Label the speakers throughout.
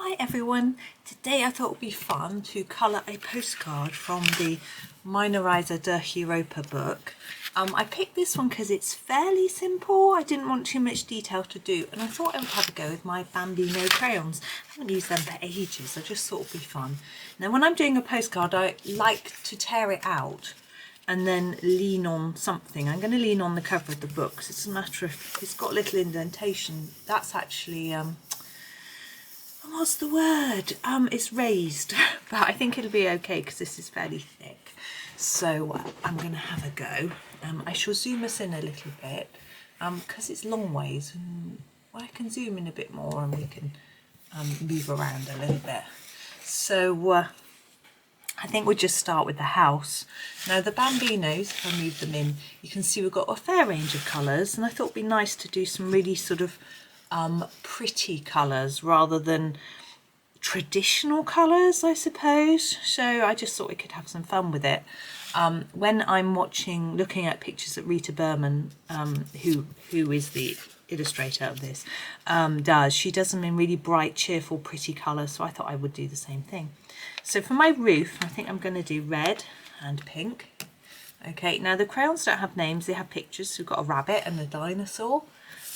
Speaker 1: Hi everyone, today I thought it would be fun to colour a postcard from the Meine Reise Durch Europa book. I picked this one because it's fairly simple. I didn't want too much detail to do and I thought I would have a go with my Bambino crayons. I haven't used them for ages, I just thought it would be fun. Now when I'm doing a postcard I like to tear it out and then lean on something. I'm going to lean on the cover of the book because it's a matter of, it's got a little indentation. That's actually what's the word? It's raised, but I think it'll be okay because this is fairly thick. So I'm going to have a go. I shall zoom us in a little bit because it's long ways, and I can zoom in a bit more and we can move around a little bit. So I think we'll just start with the house. Now the Bambinos, if I move them in, you can see we've got a fair range of colours, and I thought it'd be nice to do some really sort of pretty colours rather than traditional colours, I suppose. So I just thought we could have some fun with it. When I'm looking at pictures that Rita Berman, who is the illustrator of this, she does them in really bright, cheerful, pretty colours. So I thought I would do the same thing. So for my roof, I think I'm going to do red and pink. Okay, now the crayons don't have names, they have pictures. So we've got a rabbit and a dinosaur.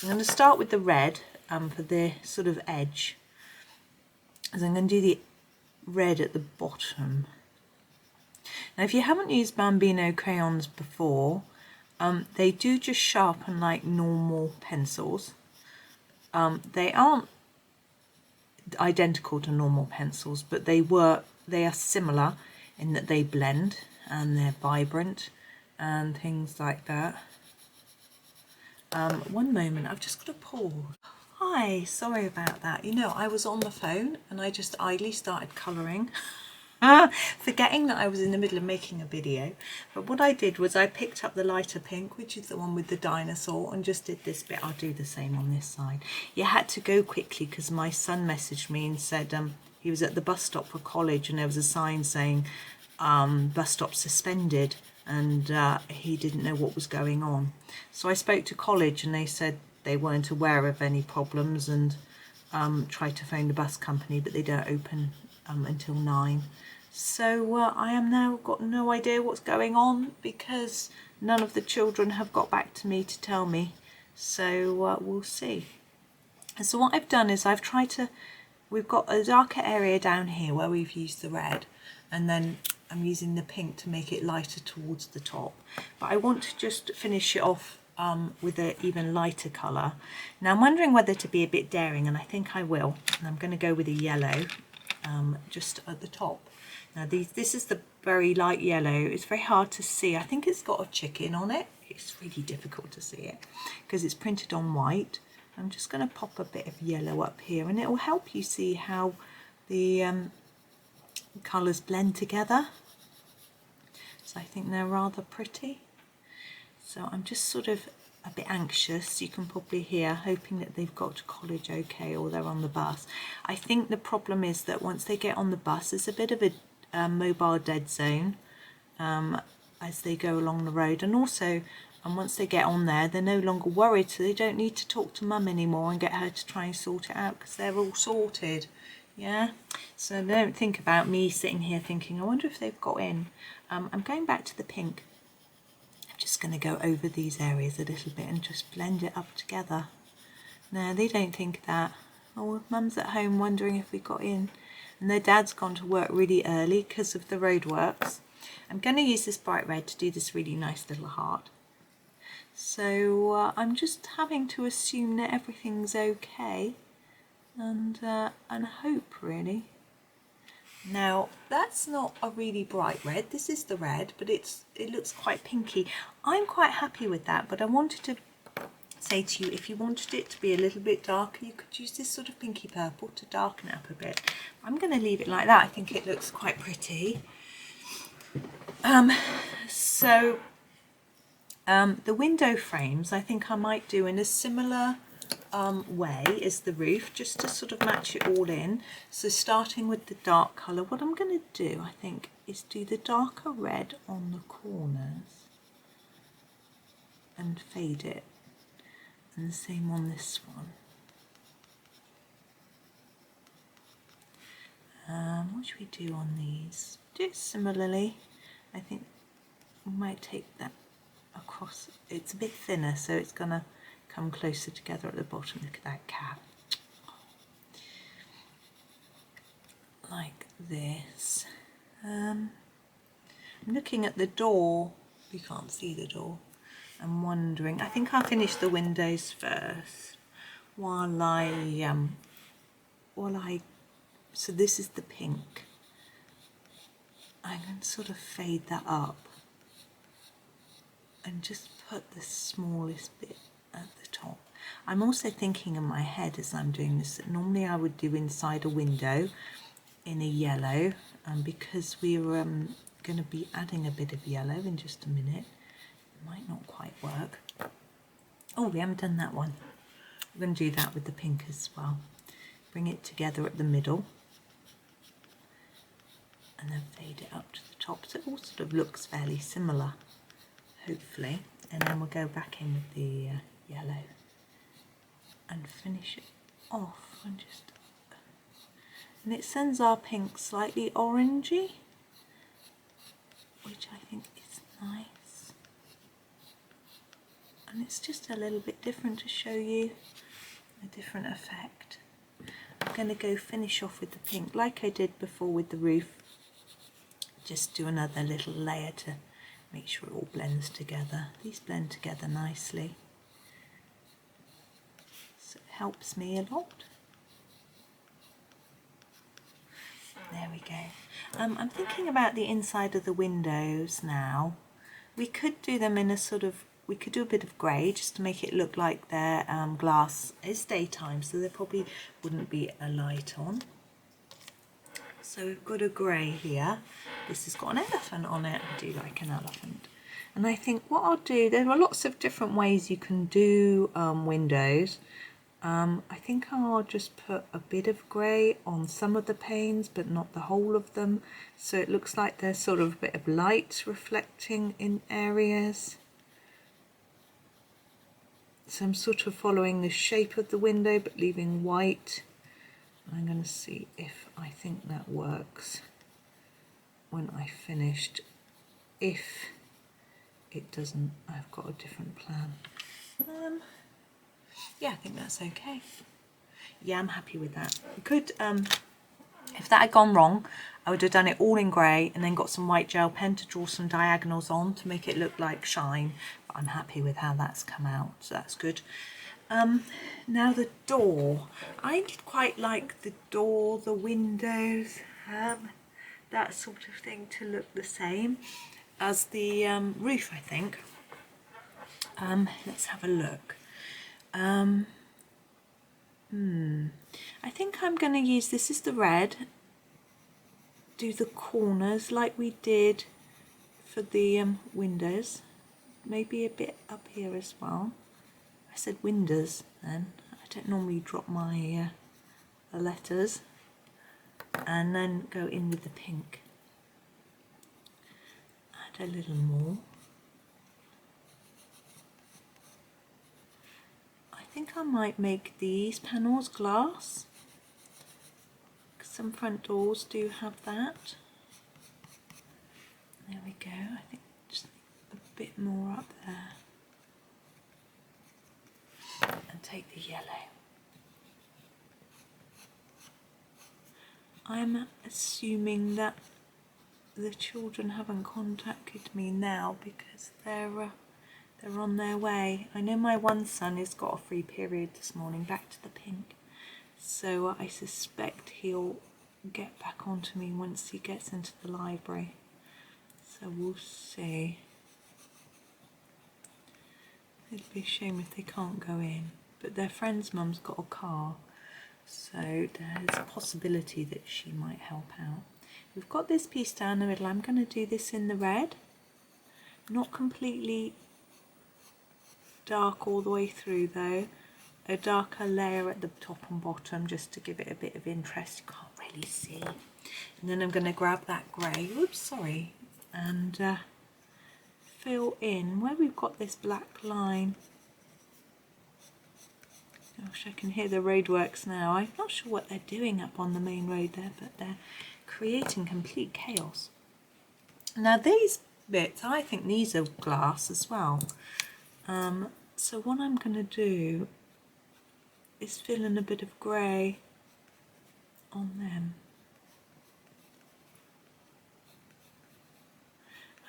Speaker 1: I'm going to start with the red for the sort of edge. So I'm going to do the red at the bottom. Now if you haven't used Bambino crayons before, they do just sharpen like normal pencils. They aren't identical to normal pencils, but they are similar in that they blend and they're vibrant and things like that. One moment, I've just got to pause. Hi, sorry about that. You know, I was on the phone and I just idly started colouring, forgetting that I was in the middle of making a video. But what I did was I picked up the lighter pink, which is the one with the dinosaur, and just did this bit. I'll do the same on this side. You had to go quickly because my son messaged me and said he was at the bus stop for college and there was a sign saying bus stop suspended, and he didn't know what was going on. So I spoke to college and they said they weren't aware of any problems and tried to phone the bus company, but they don't open until 9. So I am now got no idea what's going on because none of the children have got back to me to tell me. So we'll see. And so what I've done is I've tried to, we've got a darker area down here where we've used the red, and then I'm using the pink to make it lighter towards the top. But I want to just finish it off with an even lighter colour. Now I'm wondering whether to be a bit daring, and I think I will. And I'm going to go with a yellow just at the top. Now this is the very light yellow. It's very hard to see. I think it's got a chicken on it. It's really difficult to see it because it's printed on white. I'm just going to pop a bit of yellow up here and it will help you see how the colours blend together. So I think they're rather pretty. So I'm just sort of a bit anxious, you can probably hear, hoping that they've got to college okay or they're on the bus. I think the problem is that once they get on the bus, there's a bit of a mobile dead zone as they go along the road, and also once they get on there, they're no longer worried, so they don't need to talk to mum anymore and get her to try and sort it out because they're all sorted. Yeah, so don't think about me sitting here thinking, I wonder if they've got in. I'm going back to the pink. I'm just going to go over these areas a little bit and just blend it up together. No, they don't think that. Oh, mum's at home wondering if we got in. And their dad's gone to work really early because of the roadworks. I'm going to use this bright red to do this really nice little heart. So I'm just having to assume that everything's okay. And hope, really. Now that's not a really bright red, this is the red, but it looks quite pinky. I'm quite happy with that, but I wanted to say to you, if you wanted it to be a little bit darker, you could use this sort of pinky purple to darken it up a bit. I'm going to leave it like that. I think it looks quite pretty. The window frames I think I might do in a similar way as the roof, just to sort of match it all in. So starting with the dark colour, what I'm going to do I think is do the darker red on the corners and fade it, and the same on this one. What should we do on these? Do it similarly. I think we might take that across. It's a bit thinner, so it's gonna come closer together at the bottom. Look at that cat. Like this. I'm looking at the door. You can't see the door. I'm wondering, I think I'll finish the windows first while I so this is the pink. I can sort of fade that up and just put the smallest bit at the top. I'm also thinking in my head as I'm doing this that normally I would do inside a window in a yellow, and because we're going to be adding a bit of yellow in just a minute, it might not quite work. Oh, we haven't done that one. We're going to do that with the pink as well. Bring it together at the middle and then fade it up to the top, so it all sort of looks fairly similar, hopefully. And then we'll go back in with the yellow and finish it off, and it sends our pink slightly orangey, which I think is nice. And it's just a little bit different to show you a different effect. I'm going to go finish off with the pink like I did before with the roof. Just do another little layer to make sure it all blends together. These blend together nicely, so it helps me a lot. There we go. I'm thinking about the inside of the windows now. We could do them in a sort of, we could do a bit of grey just to make it look like they're glass. It's daytime, so there probably wouldn't be a light on. So we've got a grey here. This has got an elephant on it. I do like an elephant. And I think what I'll do, there are lots of different ways you can do windows. I think I'll just put a bit of grey on some of the panes, but not the whole of them. So it looks like there's sort of a bit of light reflecting in areas. So I'm sort of following the shape of the window, but leaving white. I'm going to see if I think that works when I finished. If it doesn't, I've got a different plan. Yeah, I think that's okay. Yeah, I'm happy with that. We could, if that had gone wrong, I would have done it all in grey and then got some white gel pen to draw some diagonals on to make it look like shine. But I'm happy with how that's come out, so that's good. Now the door. I did quite like the door, the windows, that sort of thing to look the same as the roof, I think. Let's have a look. I think I'm going to use, this is the red, do the corners like we did for the windows, maybe a bit up here as well. I said windows then, I don't normally drop my the letters, and then go in with the pink. Add a little more. I think I might make these panels glass. Some front doors do have that. There we go. I think just a bit more up there. And take the yellow. I'm assuming that the children haven't contacted me now because they're on their way. I know my one son has got a free period this morning, back to the pink, so I suspect he'll get back onto me once he gets into the library, so we'll see. It'd be a shame if they can't go in, but their friend's mum's got a car, so there's a possibility that she might help out. We've got this piece down the middle. I'm going to do this in the red, not completely dark all the way through though, a darker layer at the top and bottom just to give it a bit of interest. You can't really see. And then I'm going to grab that grey, oops, sorry, and fill in where we've got this black line. Gosh, I can hear the roadworks now. I'm not sure what they're doing up on the main road there, but they're creating complete chaos. Now these bits, I think these are glass as well. So what I'm going to do is fill in a bit of grey on them.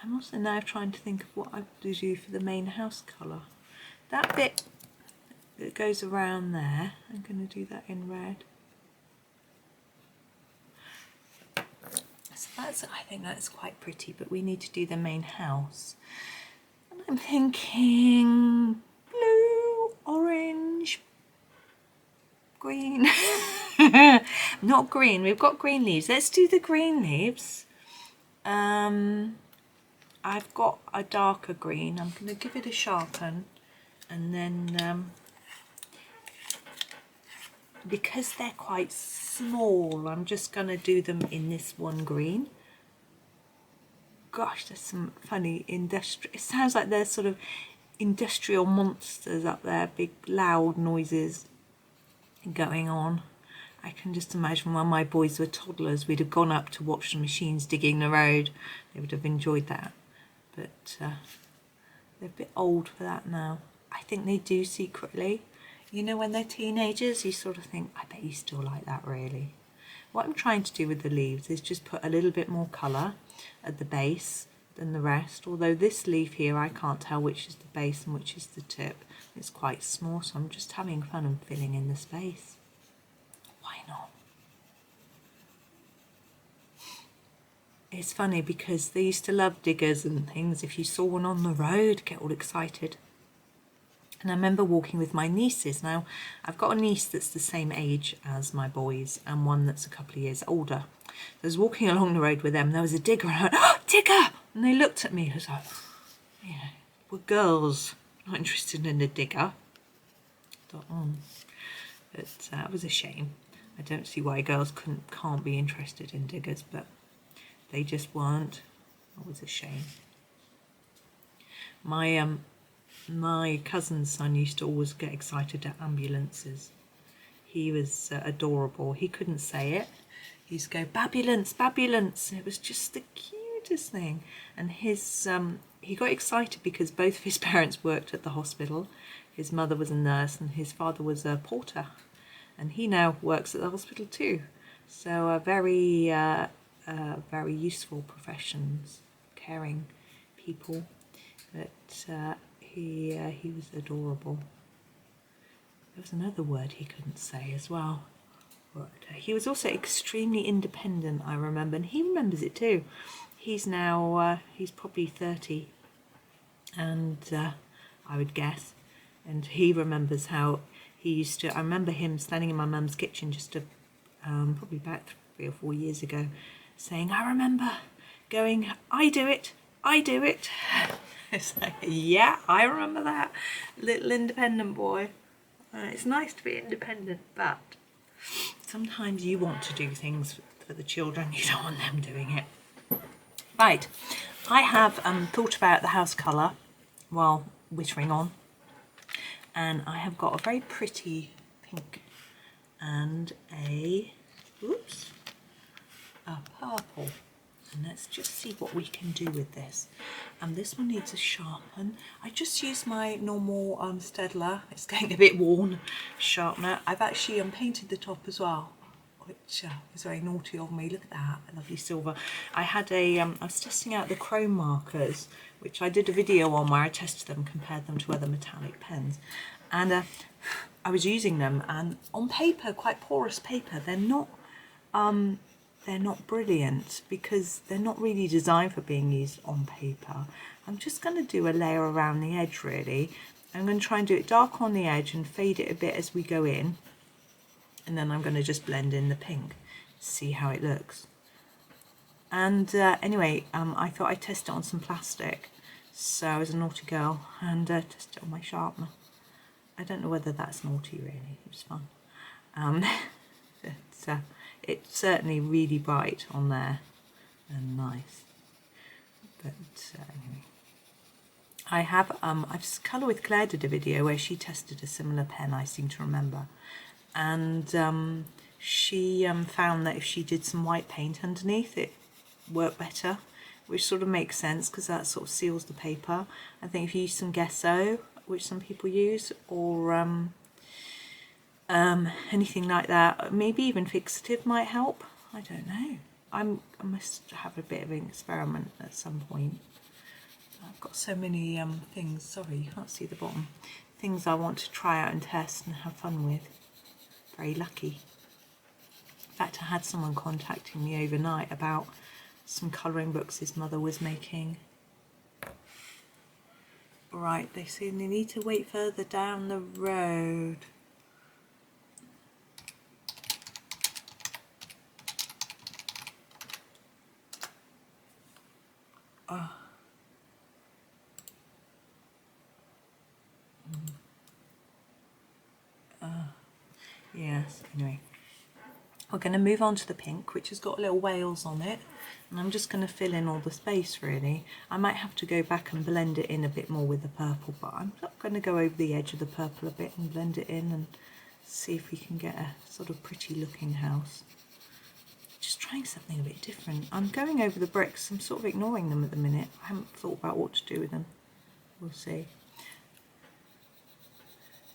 Speaker 1: I'm also now trying to think of what I would do for the main house colour. That bit that goes around there, I'm going to do that in red. So that's, I think that's quite pretty, but we need to do the main house. And I'm thinking blue, orange, green. Not green, we've got green leaves. Let's do the green leaves. I've got a darker green. I'm going to give it a sharpen, and then because they're quite small, I'm just going to do them in this one green. Gosh, there's some funny industrial, it sounds like there's sort of industrial monsters up there, big loud noises going on. I can just imagine when my boys were toddlers, we'd have gone up to watch the machines digging the road. They would have enjoyed that. But they're a bit old for that now. I think they do secretly. You know, when they're teenagers, you sort of think, I bet you still like that, really. What I'm trying to do with the leaves is just put a little bit more colour at the base than the rest. Although this leaf here, I can't tell which is the base and which is the tip. It's quite small, so I'm just having fun and filling in the space. Why not? It's funny because they used to love diggers and things. If you saw one on the road, get all excited. And I remember walking with my nieces. Now, I've got a niece that's the same age as my boys and one that's a couple of years older. So I was walking along the road with them. There was a digger, and I went, "Oh, digger!" And they looked at me. I was like, "Yeah, we're girls, not interested in a digger." I thought, But it was a shame. I don't see why girls can't be interested in diggers, but they just weren't. It was a shame. My cousin's son used to always get excited at ambulances. He was adorable. He couldn't say it. He used to go, "Babulance, babulance." It was just the cutest thing. And he got excited because both of his parents worked at the hospital. His mother was a nurse and his father was a porter. And he now works at the hospital too. So very useful professions, caring people. But he was adorable. There was another word he couldn't say as well. But he was also extremely independent, I remember, and he remembers it too. He's now, he's probably 30, and I would guess, and he remembers how he used to, I remember him standing in my mum's kitchen just probably about 3 or 4 years ago, saying, "I remember going, I do it, I do it." It's like, yeah, I remember that. Little independent boy. It's nice to be independent, but sometimes you want to do things for the children. You don't want them doing it. Right, I have thought about the house colour while whittering on, and I have got a very pretty pink and a purple. And let's just see what we can do with this. This one needs a sharpen. I just used my normal Staedtler, it's getting a bit worn, sharpener. I've actually painted the top as well, which was very naughty of me. Look at that, lovely silver. I had I was testing out the chrome markers, which I did a video on where I tested them, compared them to other metallic pens. And I was using them, and on paper, quite porous paper, they're not brilliant because they're not really designed for being used on paper. I'm just going to do a layer around the edge really. I'm going to try and do it dark on the edge and fade it a bit as we go in. And then I'm going to just blend in the pink, see how it looks. And anyway, I thought I'd test it on some plastic. So I was a naughty girl and tested it on my sharpener. I don't know whether that's naughty really, it was fun. It's certainly really bright on there and nice. But anyway, I've Colour with Claire did a video where she tested a similar pen, I seem to remember, and she found that if she did some white paint underneath, it worked better, which sort of makes sense because that sort of seals the paper. I think if you use some gesso, which some people use, or anything like that, maybe even fixative might help. I don't know. I must have a bit of an experiment at some point. I've got so many things, sorry you can't see the bottom, things I want to try out and test and have fun with. Very lucky. In fact, I had someone contacting me overnight about some colouring books his mother was making. Right, they say they need to wait further down the road. Yes, anyway. We're going to move on to the pink, which has got little whales on it, and I'm just going to fill in all the space really. I might have to go back and blend it in a bit more with the purple, but I'm not going to go over the edge of the purple a bit and blend it in and see if we can get a sort of pretty looking house. Just trying something a bit different. I'm going over the bricks, I'm sort of ignoring them at the minute. I haven't thought about what to do with them. We'll see.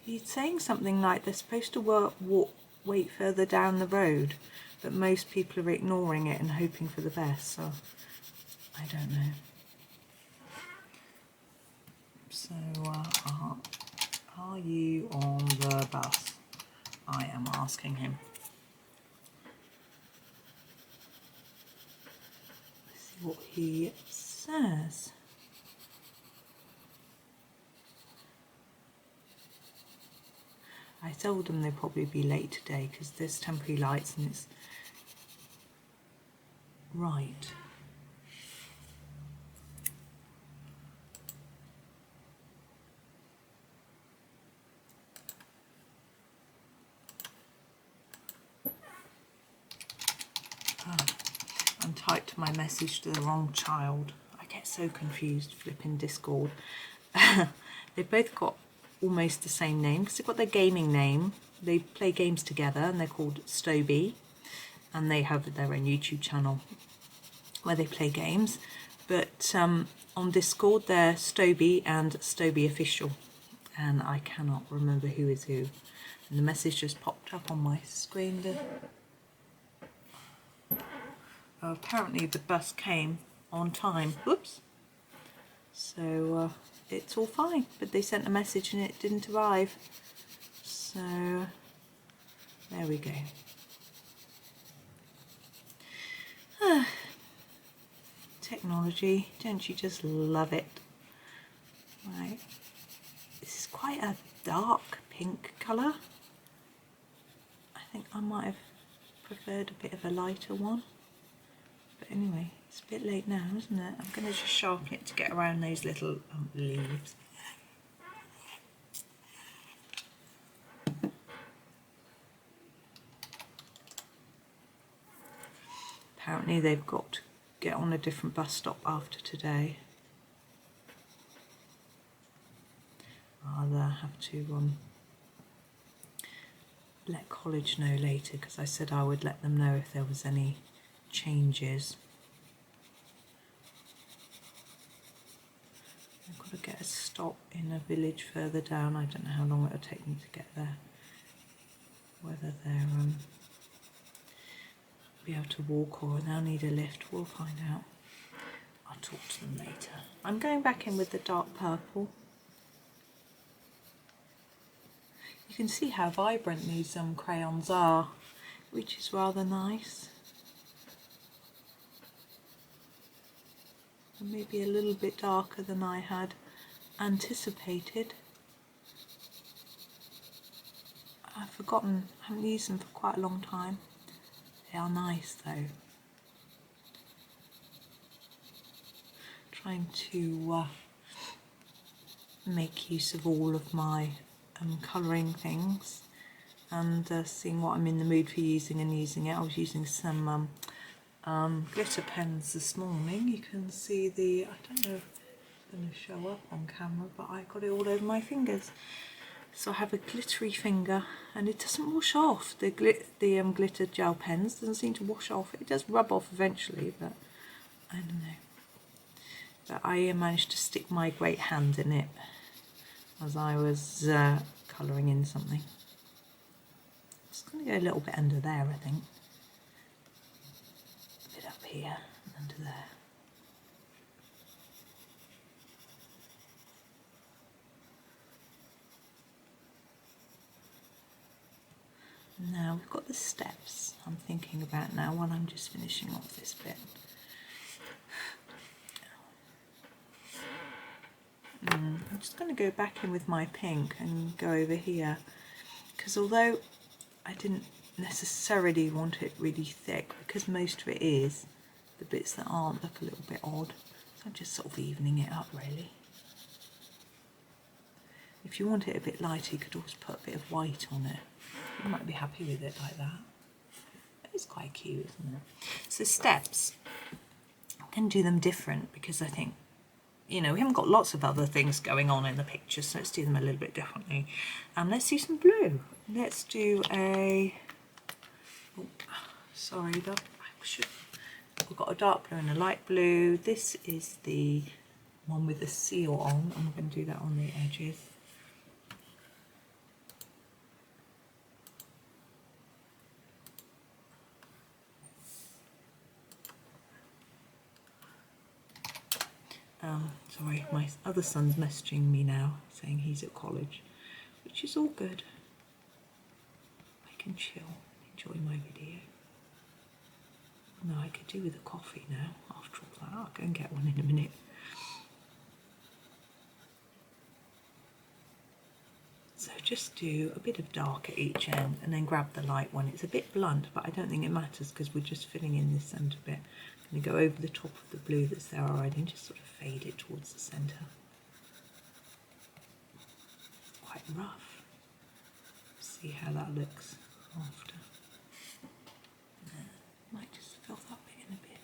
Speaker 1: He's saying something like they're supposed to wait further down the road, but most people are ignoring it and hoping for the best, so I don't know. So, are you on the bus? I am asking him. Let's see what he says. I told them they'd probably be late today because there's temporary lights and it's right. I typed my message to the wrong child. I get so confused flipping Discord. They've both got almost the same name because they've got their gaming name. They play games together and they're called Stoby, and they have their own YouTube channel where they play games, but on Discord they're Stoby and Stoby Official, and I cannot remember who is who, and the message just popped up on my screen there. Apparently the bus came on time. Whoops. So it's all fine, but they sent a message and it didn't arrive, so there we go. Technology, don't you just love it? Right, this is quite a dark pink colour. I think I might have preferred a bit of a lighter one, but anyway, it's a bit late now, isn't it? I'm going to just sharpen it to get around those little leaves. Apparently they've got to get on a different bus stop after today. I'll have to let college know later, because I said I would let them know if there was any changes. I've got to get a stop in a village further down. I don't know how long it'll take me to get there. Whether they're be able to walk or they'll need a lift, we'll find out. I'll talk to them later. I'm going back in with the dark purple. You can see how vibrant these crayons are, which is rather nice. And maybe a little bit darker than I had anticipated. I've forgotten, I haven't used them for quite a long time. They are nice though. Trying to make use of all of my colouring things and seeing what I'm in the mood for using and using it. I was using some glitter pens this morning. You can see the, I don't know going to show up on camera, but I got it all over my fingers. So I have a glittery finger, and it doesn't wash off. The glitter gel pens doesn't seem to wash off. It does rub off eventually, but I don't know. But I managed to stick my great hand in it as I was colouring in something. It's going to go a little bit under there, I think. A bit up here and under there. Now we've got the steps I'm thinking about now while I'm just finishing off this bit. I'm just going to go back in with my pink and go over here, because although I didn't necessarily want it really thick, because most of it is, the bits that aren't look a little bit odd, so I'm just sort of evening it up really. If you want it a bit lighter, you could always put a bit of white on it. You might be happy with it like that. It's quite cute, isn't it? So steps, I can do them different because I think, you know, we haven't got lots of other things going on in the picture, so let's do them a little bit differently. Let's do some blue. Let's do a, oh, sorry, we've got a dark blue and a light blue. This is the one with the seal on. I'm going to do that on the edges. Sorry, my other son's messaging me now saying he's at college, which is all good. I can chill, enjoy my video. No, I could do with a coffee now after all that. I'll go and get one in a minute. So just do a bit of dark at each end and then grab the light one. It's a bit blunt, but I don't think it matters because we're just filling in this centre bit. I'm going to go over the top of the blue that's there already and just sort of fade it towards the centre. Quite rough. See how that looks after. Might just fill that bit in a bit.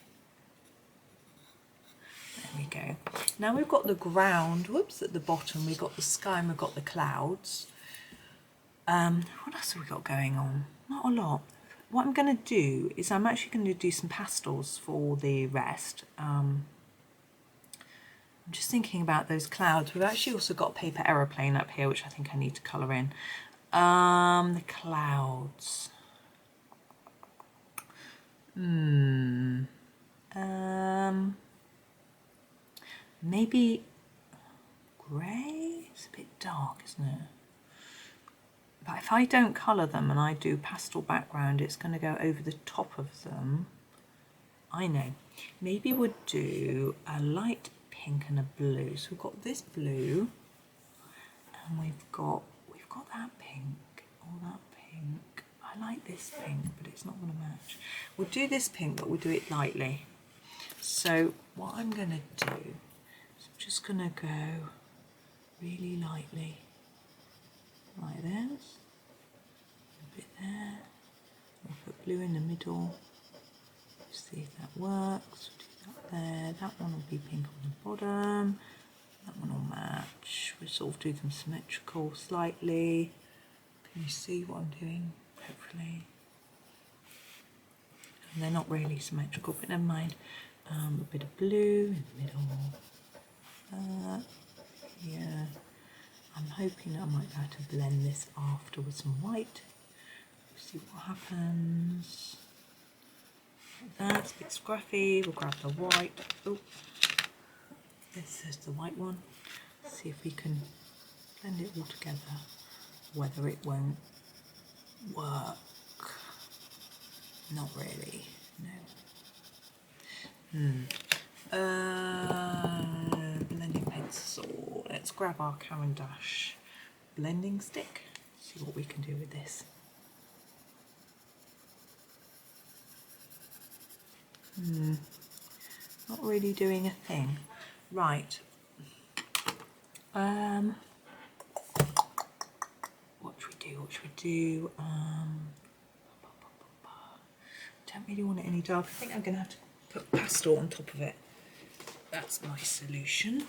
Speaker 1: There we go. Now we've got the ground, whoops, at the bottom. We've got the sky and we've got the clouds. What else have we got going on? Not a lot. What I'm going to do is I'm actually going to do some pastels for the rest. I'm just thinking about those clouds. We've actually also got paper aeroplane up here, which I think I need to colour in. The clouds. Maybe grey? It's a bit dark, isn't it? But if I don't colour them and I do pastel background, it's going to go over the top of them. I know. Maybe we'll do a light pink and a blue. So we've got this blue, and we've got that pink, or that pink. I like this pink, but it's not going to match. We'll do this pink, but we'll do it lightly. So what I'm going to do is I'm just going to go really lightly, like this. A bit there. We'll put blue in the middle. See if that works. We'll do that there. That one will be pink on the bottom. That one will match. We'll sort of do them symmetrical slightly. Can you see what I'm doing? Hopefully. And they're not really symmetrical, but never mind. A bit of blue in the middle. Yeah. I'm hoping I might be able to blend this after with some white. See what happens. Like that. It's a bit scruffy. We'll grab the white. Oh, this is the white one. See if we can blend it all together. Whether it won't work. Not really. No. Blending pencil. Let's grab our Caran d'Ache blending stick. See what we can do with this. Not really doing a thing. Right. What should we do? What should we do? Don't really want it any dark. I think I'm going to have to put pastel on top of it. That's my solution.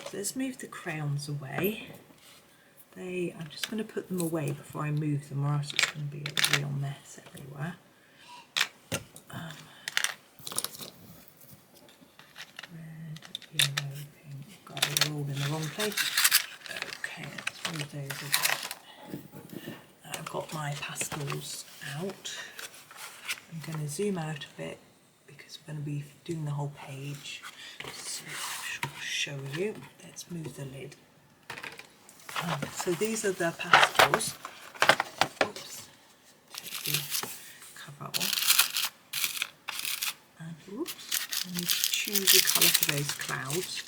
Speaker 1: So let's move the crayons away. I'm just going to put them away before I move them, or else it's going to be a real mess everywhere. Red, yellow, pink. God, they're all in the wrong place. Okay, let's move those away. I've got my pastels out. I'm going to zoom out a bit because we're going to be doing the whole page. So I'll show you. Let's move the lid. So these are the pastels. Oops. Take the cover off. And oops. I need to choose a colour for those clouds.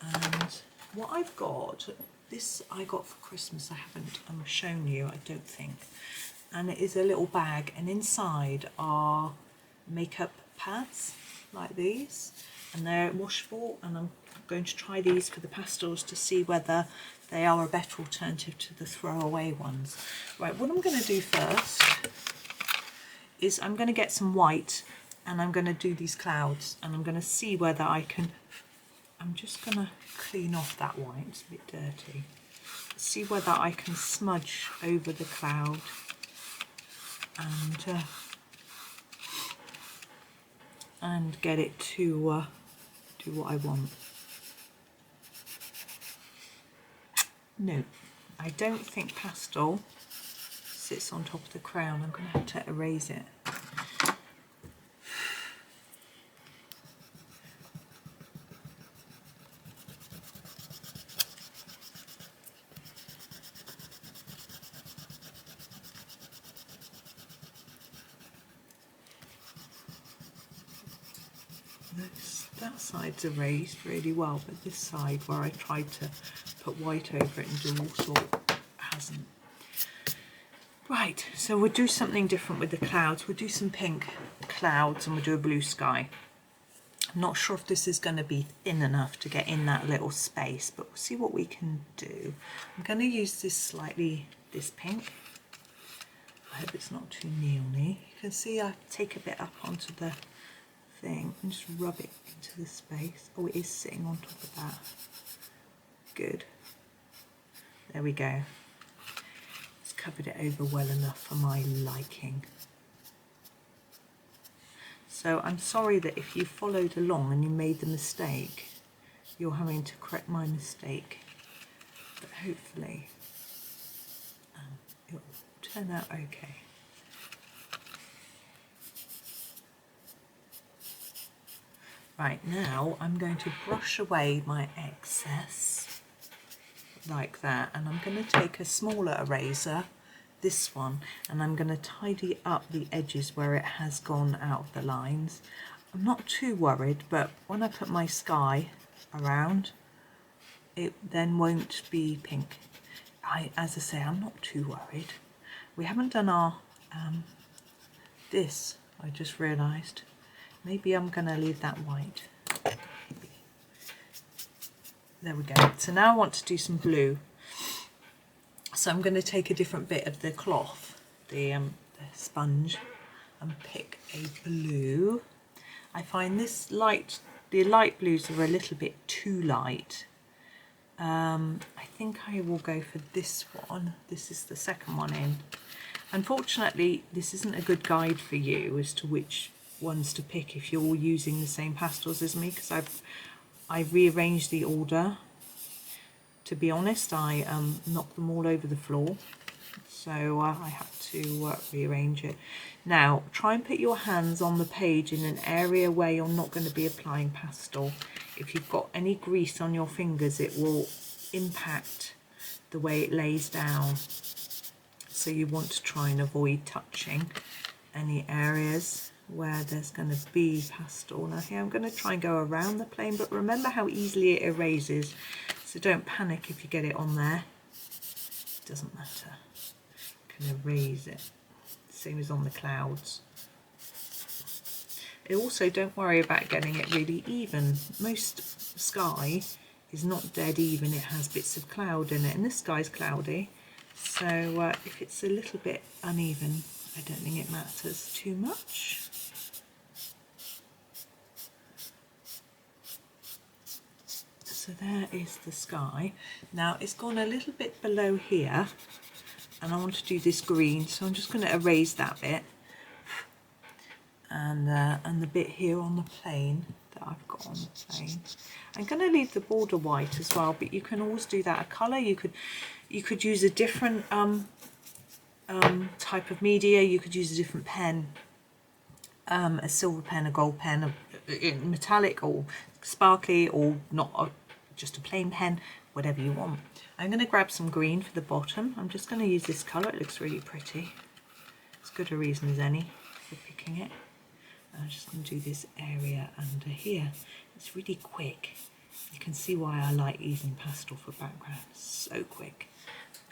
Speaker 1: And what I've got, this I got for Christmas. I haven't shown you, I don't think. And it is a little bag, and inside are makeup pads like these, and they're washable, and I'm going to try these for the pastels to see whether they are a better alternative to the throwaway ones. Right, what I'm going to do first is I'm going to get some white, and I'm going to do these clouds, and I'm going to see whether I can, I'm just going to clean off that white, it's a bit dirty, see whether I can smudge over the cloud and get it to do what I want. No, I don't think pastel sits on top of the crayon. I'm going to have to erase it. That side's erased really well, but this side where I tried to put white over it and do all sorts hasn't. Right, so we'll do something different with the clouds. We'll do some pink clouds and we'll do a blue sky. I'm not sure if this is going to be thin enough to get in that little space, but we'll see what we can do. I'm going to use this pink. I hope it's not too neony. You can see I take a bit up onto the thing and just rub it into the space. Oh, it is sitting on top of that. Good. There we go. It's covered it over well enough for my liking. So I'm sorry that if you followed along and you made the mistake, you're having to correct my mistake. But hopefully it will turn out okay. Right, now I'm going to brush away my excess like that, and I'm going to take a smaller eraser, this one, and I'm going to tidy up the edges where it has gone out of the lines. I'm not too worried, but when I put my sky around, it then won't be pink. As I say, I'm not too worried. We haven't done our this, I just realised. Maybe I'm going to leave that white. Maybe. There we go. So now I want to do some blue. So I'm going to take a different bit of the cloth, the sponge, and pick a blue. I find the light blues are a little bit too light. I think I will go for this one. This is the second one in. Unfortunately, this isn't a good guide for you as to which ones to pick if you're all using the same pastels as me, because I've rearranged the order. To be honest, I knocked them all over the floor, so I had to rearrange it. Now try and put your hands on the page in an area where you're not going to be applying pastel. If you've got any grease on your fingers, it will impact the way it lays down, so you want to try and avoid touching any areas where there's going to be pastel. Now here I'm going to try and go around the plane, but remember how easily it erases, so don't panic if you get it on there. It doesn't matter. You can erase it, same as on the clouds. Also, don't worry about getting it really even. Most sky is not dead even, it has bits of cloud in it, and this sky's cloudy, so if it's a little bit uneven, I don't think it matters too much. So there is the sky. Now it's gone a little bit below here, and I want to do this green, so I'm just going to erase that bit, and the bit here on the plane that I've got on the plane. I'm going to leave the border white as well, but you can always do that a colour. You could use a different type of media. You could use a different pen, a silver pen, a gold pen, a metallic or sparkly, or not, just a plain pen, whatever you want. I'm going to grab some green for the bottom. I'm just going to use this colour. It looks really pretty. As good a reason as any for picking it. I'm just going to do this area under here. It's really quick. You can see why I like using pastel for background. So quick.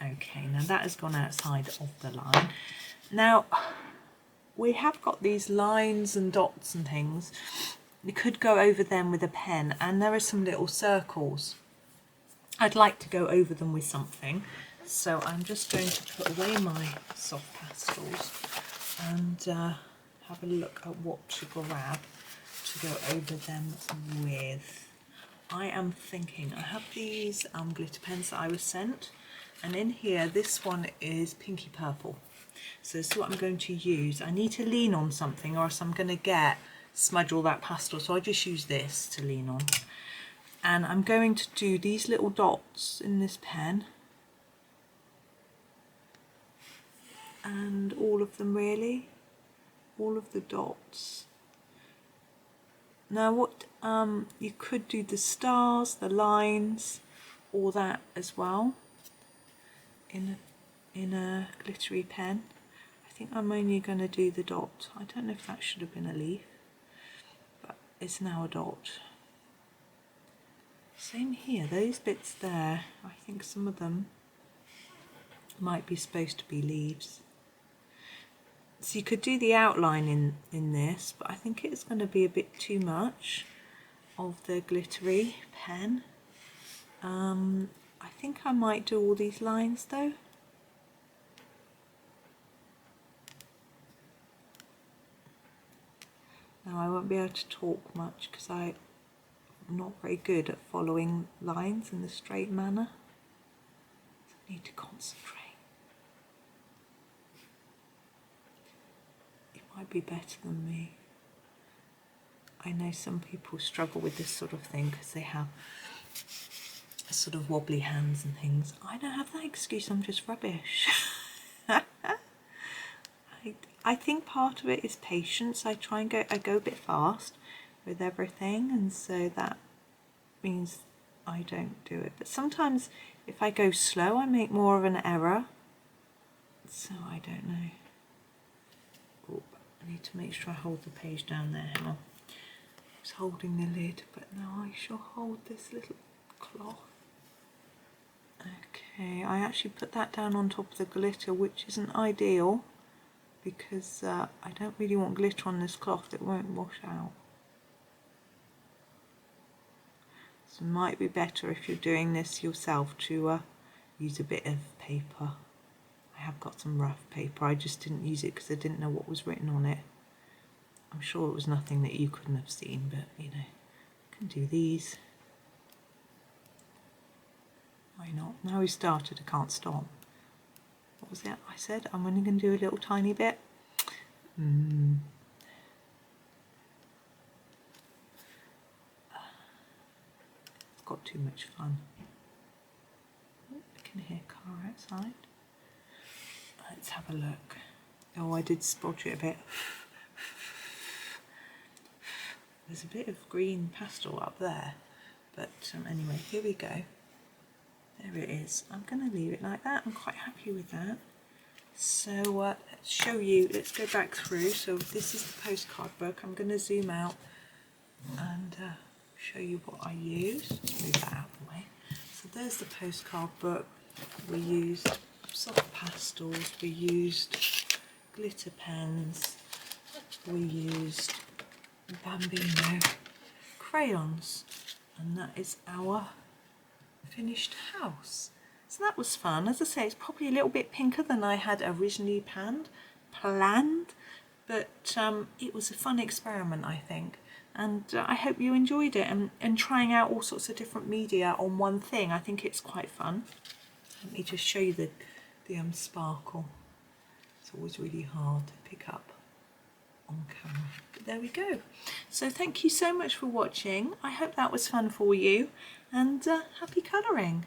Speaker 1: Okay, now that has gone outside of the line. Now we have got these lines and dots and things. You could go over them with a pen, and there are some little circles. I'd like to go over them with something, so I'm just going to put away my soft pastels and have a look at what to grab to go over them with. I am thinking, I have these glitter pens that I was sent, and in here this one is pinky purple. So this is what I'm going to use. I need to lean on something, or else I'm going to smudge all that pastel, so I just use this to lean on. And I'm going to do these little dots in this pen, and all of them really, all of the dots. Now what you could do the stars, the lines, all that as well in a glittery pen. I think I'm only going to do the dot. I don't know if that should have been a leaf, but it's now a dot. Same here, those bits there, I think some of them might be supposed to be leaves. So you could do the outline in this, but I think it's going to be a bit too much of the glittery pen. I think I might do all these lines though. Now I won't be able to talk much because I'm not very good at following lines in the straight manner. So I need to concentrate. You might be better than me. I know some people struggle with this sort of thing because they have sort of wobbly hands and things. I don't have that excuse, I'm just rubbish. I think part of it is patience. I go a bit fast with everything, and so that means I don't do it. But sometimes if I go slow I make more of an error, so I don't know. Oh, I need to make sure I hold the page down there. Hang on. I was holding the lid, but now I shall hold this little cloth. Okay, I actually put that down on top of the glitter, which isn't ideal because I don't really want glitter on this cloth, it won't wash out. So it might be better if you're doing this yourself to use a bit of paper. I have got some rough paper, I just didn't use it because I didn't know what was written on it. I'm sure it was nothing that you couldn't have seen, but you know, I can do these. Why not? Now we started, I can't stop. What was it I said? I'm only going to do a little tiny bit. I've got too much fun. I can hear a car outside. Let's have a look. Oh, I did spot it a bit. There's a bit of green pastel up there, but anyway, here we go. There it is. I'm going to leave it like that. I'm quite happy with that. So let's show you, let's go back through. So this is the postcard book. I'm going to zoom out and show you what I used. Let's move that out of the way. So there's the postcard book. We used soft pastels, we used glitter pens, we used Bambino crayons, and that is our finished house. So that was fun. As I say, it's probably a little bit pinker than I had originally planned, but it was a fun experiment, I think. and I hope you enjoyed it, and trying out all sorts of different media on one thing. I think it's quite fun. Let me just show you the sparkle. It's always really hard to pick up on camera, but there we go. So thank you so much for watching. I hope that was fun for you, and happy colouring.